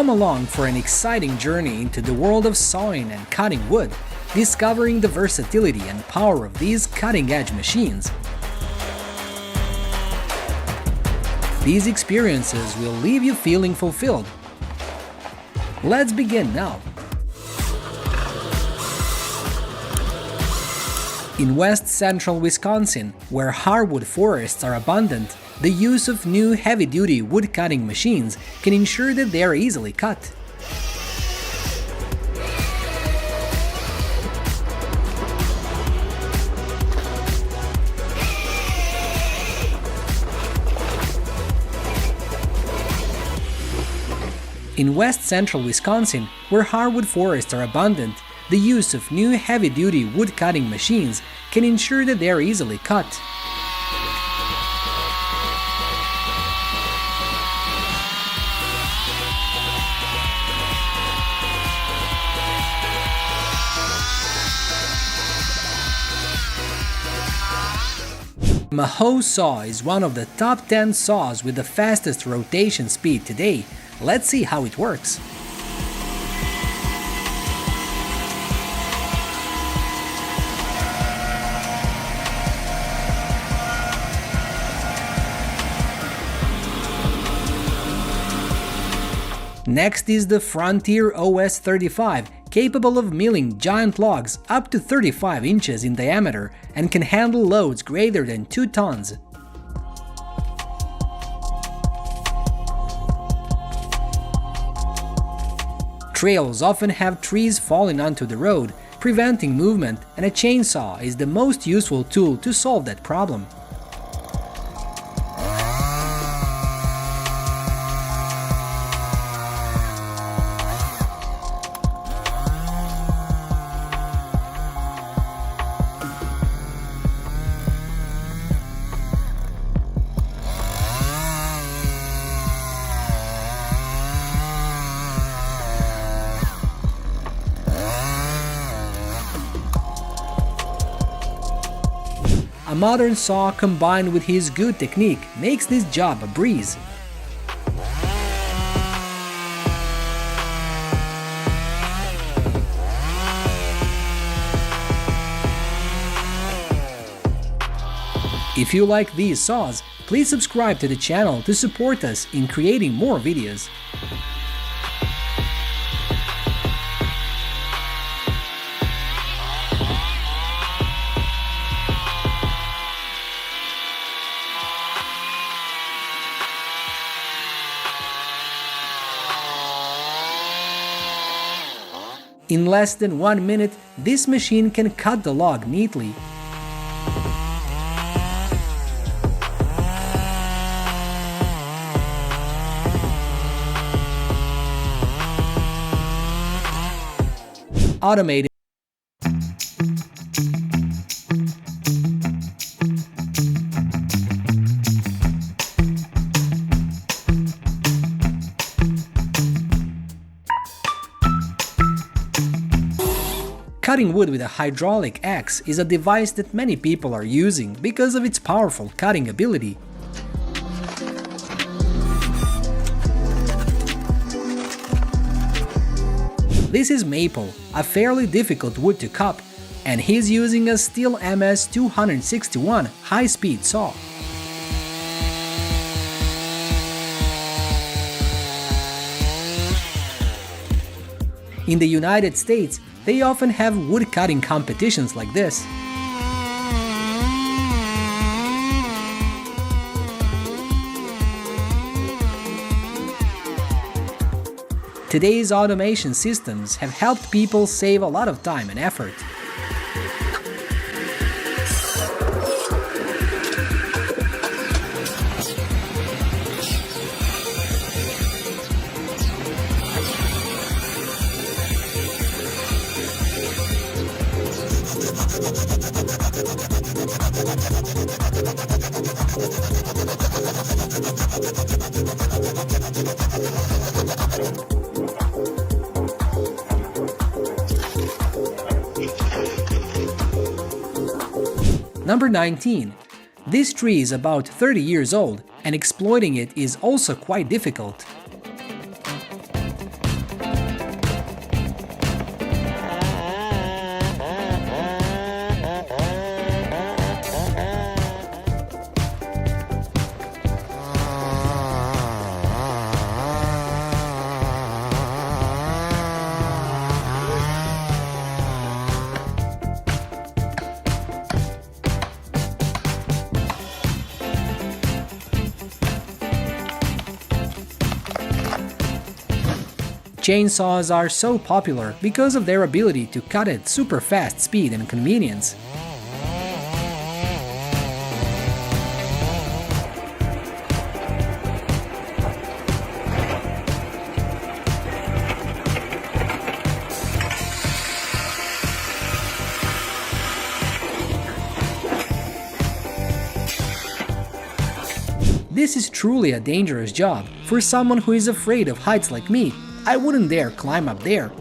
Come along for an exciting journey into the world of sawing and cutting wood, discovering the versatility and power of these cutting-edge machines. These experiences will leave you feeling fulfilled. Let's begin now. In west central Wisconsin, where hardwood forests are abundant, the use of new heavy-duty wood-cutting machines can ensure that they are easily cut. In west central Wisconsin, where hardwood forests are abundant, the use of new heavy-duty wood-cutting machines can ensure that they are easily cut. Mahoe saw is one of the top 10 saws with the fastest rotation speed today. Let's see how it works. Next is the Frontier OS35, capable of milling giant logs up to 35 inches in diameter and can handle loads greater than 2 tons. Trails often have trees falling onto the road, preventing movement, and a chainsaw is the most useful tool to solve that problem. A modern saw combined with his good technique makes this job a breeze. If you like these saws, please subscribe to the channel to support us in creating more videos. In less than 1 minute, this machine can cut the log neatly. Automated. Cutting wood with a hydraulic axe is a device that many people are using because of its powerful cutting ability. This is maple, a fairly difficult wood to cut, and he's using a Stihl MS-261 high-speed saw. In the United States, they often have wood-cutting competitions like this. Today's automation systems have helped people save a lot of time and effort. Number 19. This tree is about 30 years old, and exploiting it is also quite difficult. Chainsaws are so popular because of their ability to cut at super fast speed and convenience. This is truly a dangerous job. For someone who is afraid of heights like me, I wouldn't dare climb up there.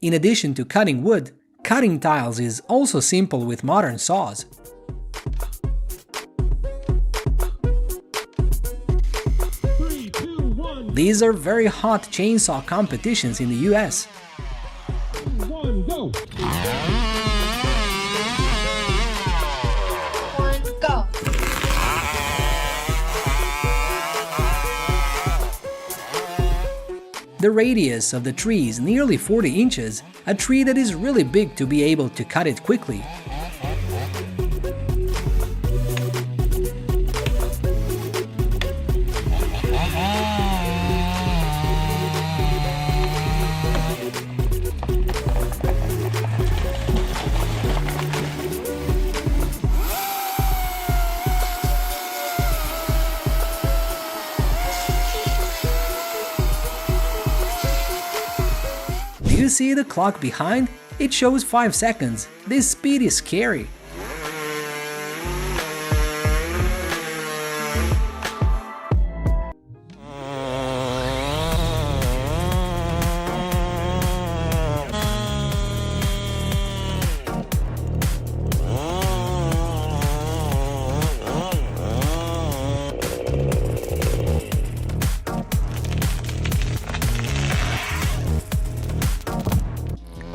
In addition to cutting wood, cutting tiles is also simple with modern saws. These are very hot chainsaw competitions in the US. Go. The radius of the tree is nearly 40 inches, a tree that is really big to be able to cut it quickly. Do you see the clock behind? It shows 5 seconds. This speed is scary.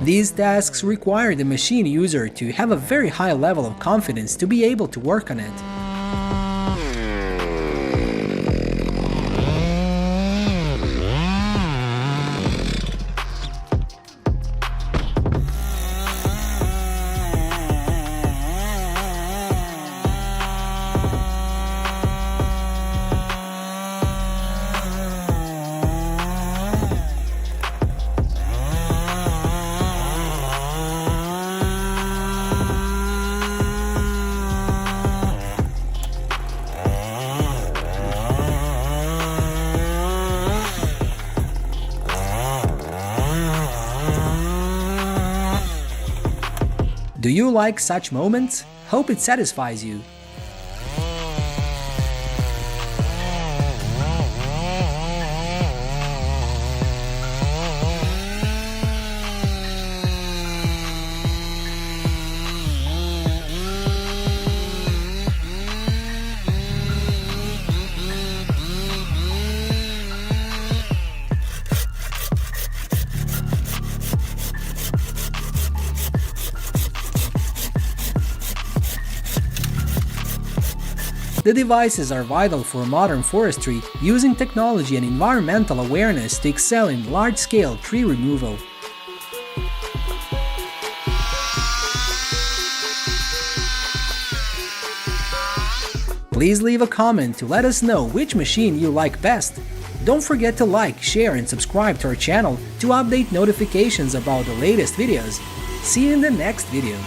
These tasks require the machine user to have a very high level of confidence to be able to work on it. Do you like such moments? Hope it satisfies you. The devices are vital for modern forestry, using technology and environmental awareness to excel in large-scale tree removal. Please leave a comment to let us know which machine you like best. Don't forget to like, share and subscribe to our channel to update notifications about the latest videos. See you in the next video.